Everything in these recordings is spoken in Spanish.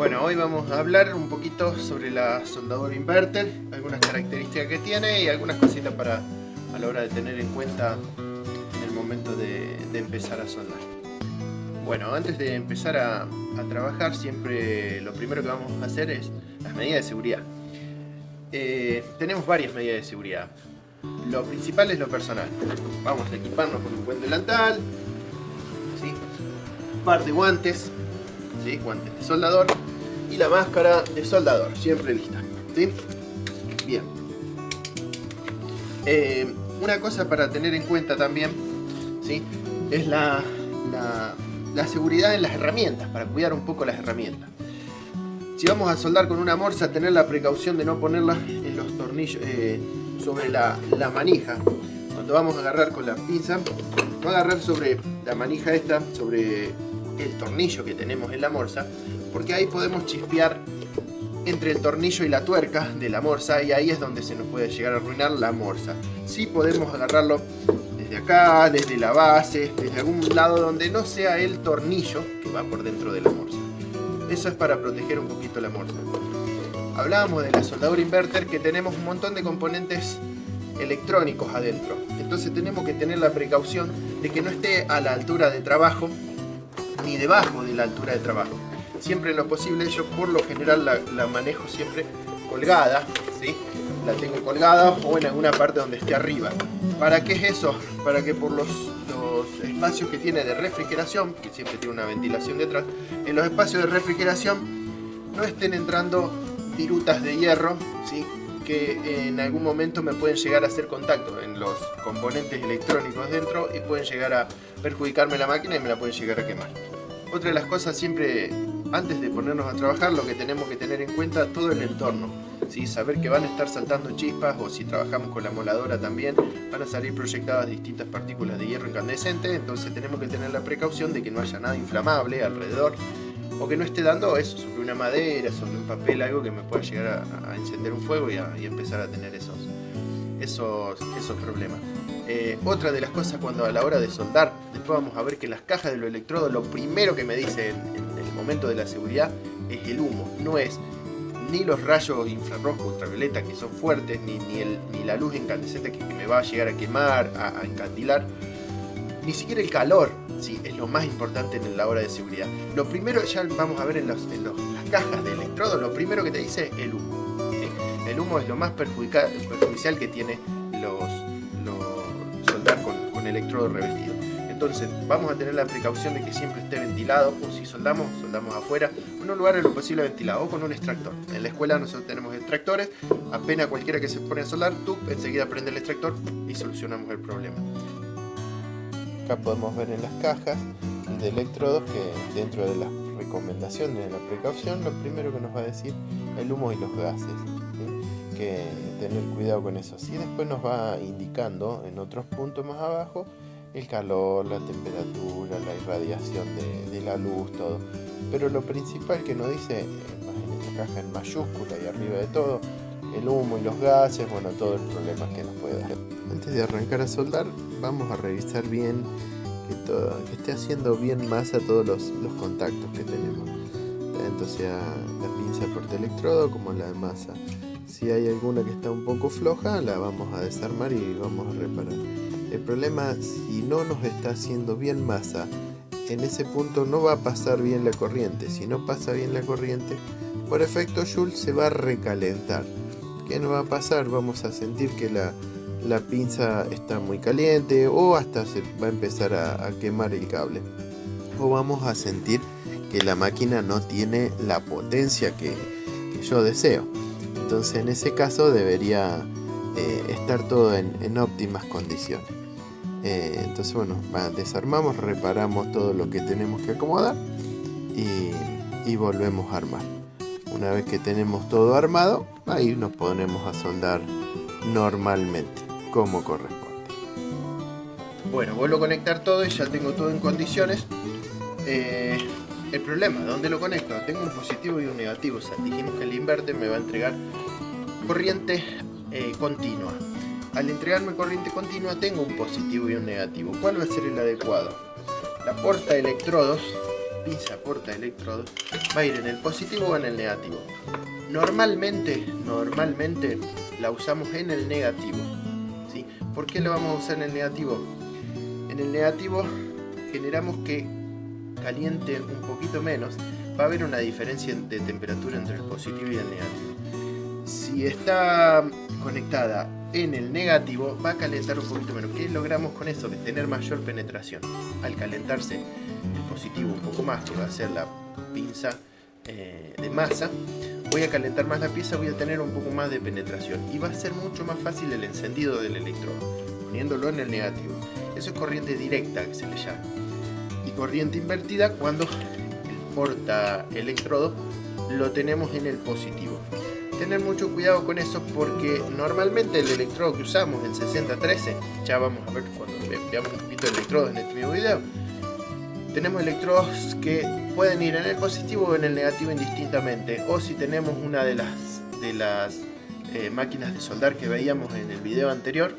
Bueno, hoy vamos a hablar un poquito sobre la soldadura inverter, algunas características que tiene y algunas cositas para a la hora de tener en cuenta en el momento de empezar a soldar. Bueno, antes de empezar a trabajar, siempre lo primero que vamos a hacer es las medidas de seguridad. Tenemos varias medidas de seguridad. Lo principal es lo personal. Vamos a equiparnos con un buen delantal, ¿sí? Un par de guantes, ¿sí? Guantes de soldador y la máscara de soldador, siempre lista, ¿sí? Bien. Una cosa para tener en cuenta también, ¿sí? Es la seguridad en las herramientas, para cuidar un poco las herramientas. Si vamos a soldar con una morsa, tener la precaución de no ponerla en los tornillos, sobre la manija. Cuando vamos a agarrar con la pinza, no agarrar sobre la manija esta, sobre el tornillo que tenemos en la morsa, porque ahí podemos chispear entre el tornillo y la tuerca de la morsa y ahí es donde se nos puede llegar a arruinar la morsa. Sí podemos agarrarlo desde acá, desde la base, desde algún lado donde no sea el tornillo que va por dentro de la morsa. Eso es para proteger un poquito la morsa. Hablábamos de la soldadura inverter, que tenemos un montón de componentes electrónicos adentro. Entonces tenemos que tener la precaución de que no esté a la altura de trabajo ni debajo de la altura de trabajo. Siempre en lo posible, yo por lo general la manejo siempre colgada, ¿sí? La tengo colgada o en alguna parte donde esté arriba. ¿Para qué es eso? Para que por los espacios que tiene de refrigeración, que siempre tiene una ventilación detrás, en los espacios de refrigeración no estén entrando virutas de hierro, ¿sí? Que en algún momento me pueden llegar a hacer contacto en los componentes electrónicos dentro y pueden llegar a perjudicarme la máquina y me la pueden llegar a quemar. Otra de las cosas, siempre antes de ponernos a trabajar, lo que tenemos que tener en cuenta todo el entorno, ¿sí? Saber que van a estar saltando chispas, o si trabajamos con la moladora también van a salir proyectadas distintas partículas de hierro incandescente. Entonces tenemos que tener la precaución de que no haya nada inflamable alrededor, o que no esté dando eso sobre una madera, sobre un papel, algo que me pueda llegar a encender un fuego y empezar a tener esos problemas. Otra de las cosas, cuando a la hora de soldar, después vamos a ver que las cajas de los electrodos, lo primero que me dice en el momento de la seguridad es el humo. No es ni los rayos infrarrojos, ultravioleta, que son fuertes, ni la luz incandescente que me va a llegar a quemar, a encandilar, ni siquiera el calor, ¿sí? Es lo más importante en la hora de seguridad. Lo primero, ya vamos a ver en las cajas de electrodos, lo primero que te dice es el humo, ¿sí? El humo es lo más perjudicial que tiene soldar con electrodo revestido. Entonces vamos a tener la precaución de que siempre esté ventilado, o si soldamos afuera, en un lugar en lo posible ventilado, o con un extractor. En la escuela nosotros tenemos extractores, apenas cualquiera que se pone a soldar, tú enseguida prende el extractor y solucionamos el problema. Acá podemos ver en las cajas de electrodos que dentro de las recomendaciones de la precaución, lo primero que nos va a decir el humo y los gases, ¿sí? Que tener cuidado con eso. Sí, después nos va indicando en otros puntos más abajo el calor, la temperatura, la irradiación de la luz, todo. Pero lo principal que nos dice en esta caja en mayúscula y arriba de todo, el humo y los gases, bueno, todo el problema que nos puede dar. Antes de arrancar a soldar, vamos a revisar bien que esté haciendo bien masa todos los contactos que tenemos, tanto sea la pinza portaelectrodo como la masa. Si hay alguna que está un poco floja, la vamos a desarmar y vamos a reparar. El problema, si no nos está haciendo bien masa, en ese punto no va a pasar bien la corriente. Si no pasa bien la corriente, por efecto Joule se va a recalentar. ¿Qué nos va a pasar? Vamos a sentir que la pinza está muy caliente, o hasta se va a empezar a quemar el cable, o vamos a sentir que la máquina no tiene la potencia que yo deseo. Entonces en ese caso debería estar todo en óptimas condiciones. Entonces bueno, desarmamos, reparamos todo lo que tenemos que acomodar y volvemos a armar. Una vez que tenemos todo armado, ahí nos ponemos a soldar normalmente, como corresponde. Bueno, vuelvo a conectar todo y ya tengo todo en condiciones. El problema, ¿dónde lo conecto? Tengo un positivo y un negativo. O sea, dijimos que el inverter me va a entregar corriente continua. Al entregarme corriente continua tengo un positivo y un negativo. ¿Cuál va a ser el adecuado? La porta de electrodos pinza porta electrodo va a ir en el positivo o en el negativo. Normalmente la usamos en el negativo, ¿sí? ¿Por qué la vamos a usar en el negativo? En el negativo generamos que caliente un poquito menos. Va a haber una diferencia de temperatura entre el positivo y el negativo. Si está conectada en el negativo, va a calentar un poquito menos. ¿Qué logramos con eso? Tener mayor penetración. Al calentarse el positivo un poco más, que va a ser la pinza de masa, voy a calentar más la pieza, voy a tener un poco más de penetración y va a ser mucho más fácil el encendido del electrodo, poniéndolo en el negativo. Eso es corriente directa, que se le llama. Y corriente invertida cuando el porta electrodo lo tenemos en el positivo. Tener mucho cuidado con eso, porque normalmente el electrodo que usamos, el 6013, ya vamos a ver cuando veamos un poquito de electrodos en este mismo video, tenemos electrodos que pueden ir en el positivo o en el negativo indistintamente. O si tenemos una de las máquinas de soldar que veíamos en el video anterior,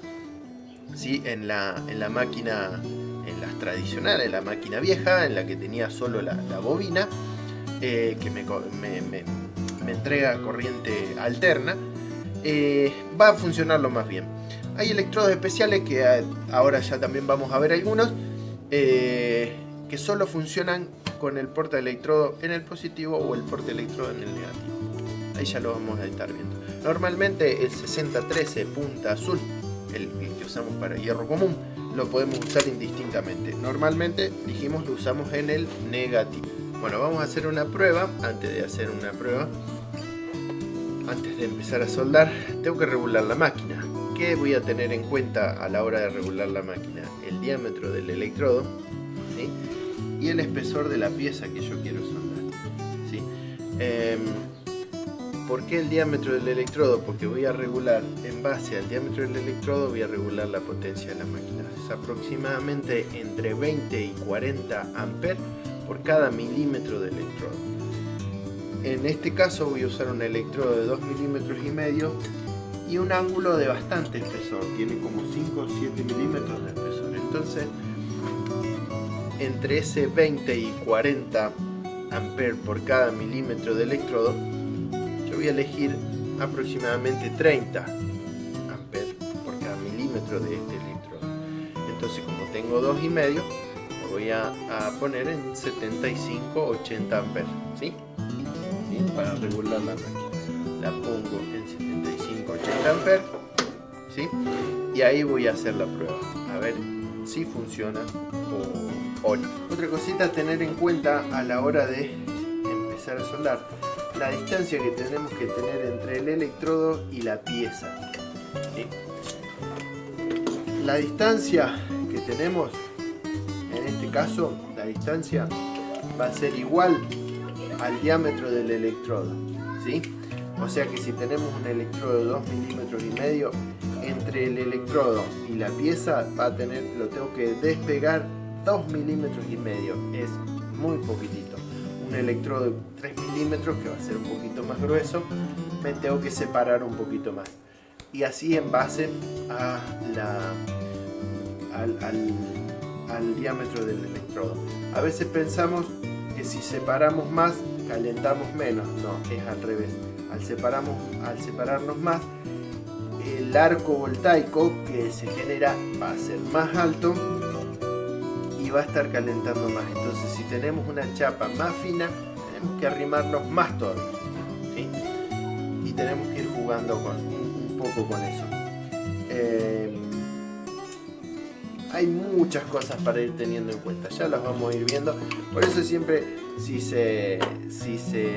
¿sí? en la máquina, en las tradicionales, la máquina vieja, en la que tenía solo la bobina, que me entrega corriente alterna, va a funcionar lo más bien. Hay electrodos especiales que ahora ya también vamos a ver algunos, que solo funcionan con el portaelectrodo en el positivo o el portaelectrodo en el negativo. Ahí ya lo vamos a estar viendo. Normalmente el 6013 punta azul, el que usamos para hierro común, lo podemos usar indistintamente. Normalmente, dijimos, lo usamos en el negativo. Bueno, vamos a hacer una prueba. Antes de empezar a soldar, tengo que regular la máquina. ¿Qué voy a tener en cuenta a la hora de regular la máquina? El diámetro del electrodo, ¿sí? Y el espesor de la pieza que yo quiero soldar, ¿sí? ¿Por qué el diámetro del electrodo? Porque voy a regular, en base al diámetro del electrodo, voy a regular la potencia de la máquina. Es aproximadamente entre 20 y 40 amperes por cada milímetro de electrodo. En este caso voy a usar un electrodo de 2 milímetros y medio y un ángulo de bastante espesor, tiene como 5 o 7 milímetros de espesor. Entonces, entre ese 20 y 40 amperes por cada milímetro de electrodo, yo voy a elegir aproximadamente 30 amperes por cada milímetro de este electrodo. Entonces, como tengo 2,5, lo voy a poner en 75-80 amperes, ¿sí? ¿Sí? Para regular la máquina. La pongo en 75-80 amperes, ¿sí? Y ahí voy a hacer la prueba, a ver si funciona o no. Otra cosita a tener en cuenta a la hora de empezar a soldar: la distancia que tenemos que tener entre el electrodo y la pieza, ¿sí? La distancia que tenemos, en este caso, la distancia va a ser igual al diámetro del electrodo, ¿sí? O sea que si tenemos un electrodo de 2 milímetros y medio, entre el electrodo y la pieza lo tengo que despegar 2 milímetros y medio. Es muy poquitito. Un electrodo de 3 milímetros, que va a ser un poquito más grueso, me tengo que separar un poquito más. Y así en base a al diámetro del electrodo. A veces pensamos que si separamos más, calentamos menos. No, es al revés. Al separarnos más, el arco voltaico que se genera va a ser más alto y va a estar calentando más. Entonces, si tenemos una chapa más fina, tenemos que arrimarnos más todavía, ¿sí? Y tenemos que ir jugando un poco con eso. Hay muchas cosas para ir teniendo en cuenta, ya las vamos a ir viendo. Por eso siempre, si se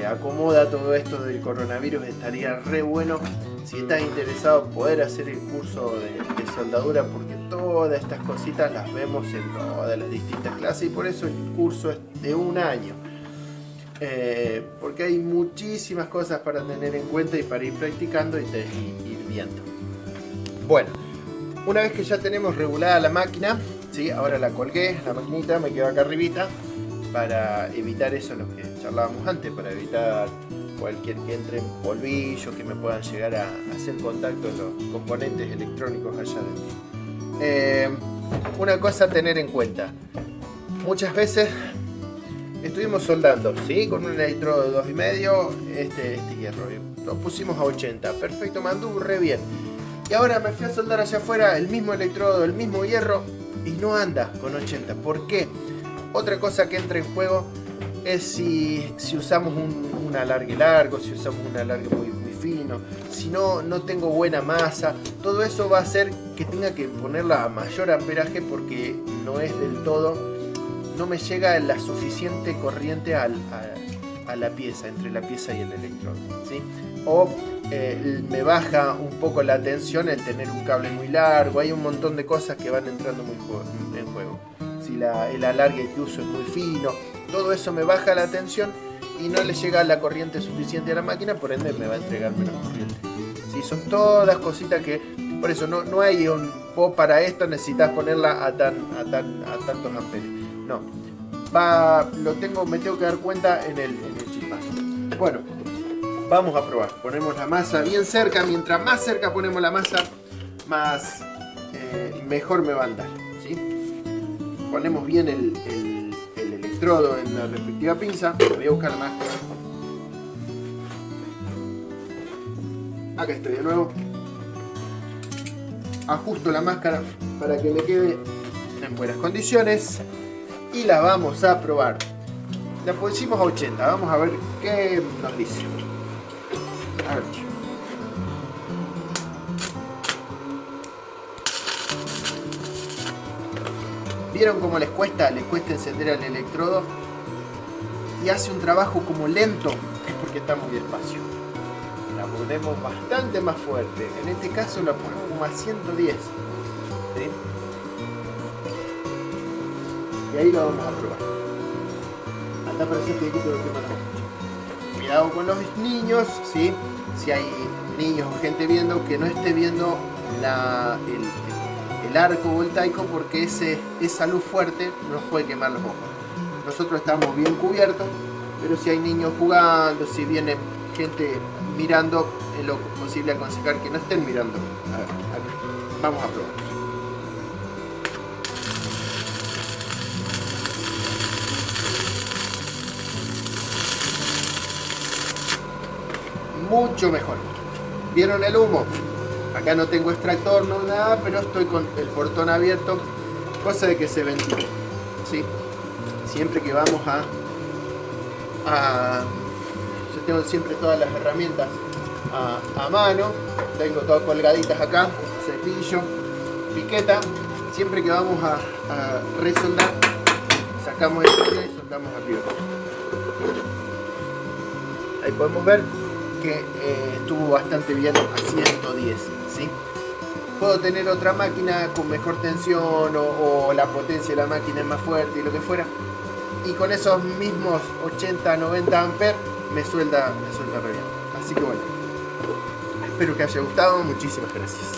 acomoda todo esto del coronavirus, estaría re bueno, si estás interesado, poder hacer el curso de soldadura, porque todas estas cositas las vemos en todas las distintas clases, y por eso el curso es de 1 año. Porque hay muchísimas cosas para tener en cuenta y para ir practicando y ir viendo. Bueno, una vez que ya tenemos regulada la máquina, ¿sí? Ahora la colgué, la maquinita me quedó acá arribita, para evitar eso, lo que charlábamos antes, para evitar cualquier que entre en polvillo, que me puedan llegar a hacer contacto en los componentes electrónicos allá dentro. Una cosa a tener en cuenta: muchas veces estuvimos soldando, ¿sí? Con un electrodo de 2,5, este hierro. Lo pusimos a 80. Perfecto, me anduvo re bien. Y ahora me fui a soldar allá afuera el mismo electrodo, el mismo hierro, y no anda con 80. ¿Por qué? Otra cosa que entra en juego es si usamos un alargue largo, si usamos un alargue muy fino, si no tengo buena masa. Todo eso va a hacer que tenga que ponerla a mayor amperaje porque no es del todo, no me llega la suficiente corriente a la pieza, entre la pieza y el electrodo, ¿sí? O me baja un poco la tensión el tener un cable muy largo. Hay un montón de cosas que van entrando en juego. Si el alargue que uso es muy fino, todo eso me baja la tensión y no le llega la corriente suficiente a la máquina, por ende me va a entregar menos corriente. ¿Sí? Son todas cositas que, por eso no hay vos para esto necesitas ponerla a tantos amperes. No, me tengo que dar cuenta en el chispazo. Bueno, vamos a probar. Ponemos la masa bien cerca. Mientras más cerca ponemos la masa, más mejor me va a andar, ¿sí? Ponemos bien el electrodo en la respectiva pinza. Voy a buscar la máscara. Acá estoy de nuevo. Ajusto la máscara para que me quede en buenas condiciones. Y la vamos a probar. La pusimos a 80. Vamos a ver qué nos dice. A ver. ¿Vieron cómo les cuesta encender el electrodo? Y hace un trabajo como lento, es porque está muy despacio. La ponemos bastante más fuerte. En este caso la ponemos como a 110. ¿Sí? Y ahí lo vamos a probar. Hasta parece que aquí todo quema mucho. Cuidado con los niños, ¿sí? Si hay niños o gente viendo, que no esté viendo el arco voltaico, porque esa luz fuerte nos puede quemar los ojos. Nosotros estamos bien cubiertos, pero si hay niños jugando, si viene gente mirando, es lo posible aconsejar que no estén mirando. A ver, vamos a probar. Mucho mejor. ¿Vieron el humo? Acá no tengo extractor, no nada, pero estoy con el portón abierto, cosa de que se ventile, ¿sí? Siempre que vamos yo tengo siempre todas las herramientas a mano, tengo todas colgaditas acá, cepillo, piqueta. Siempre que vamos a resoldar, sacamos el pie y soldamos arriba. Ahí podemos ver que estuvo bastante bien a 110, ¿sí? Puedo tener otra máquina con mejor tensión o la potencia de la máquina es más fuerte y lo que fuera, y con esos mismos 80-90 amperes me suelda re bien. Así que bueno, espero que haya gustado. Muchísimas gracias.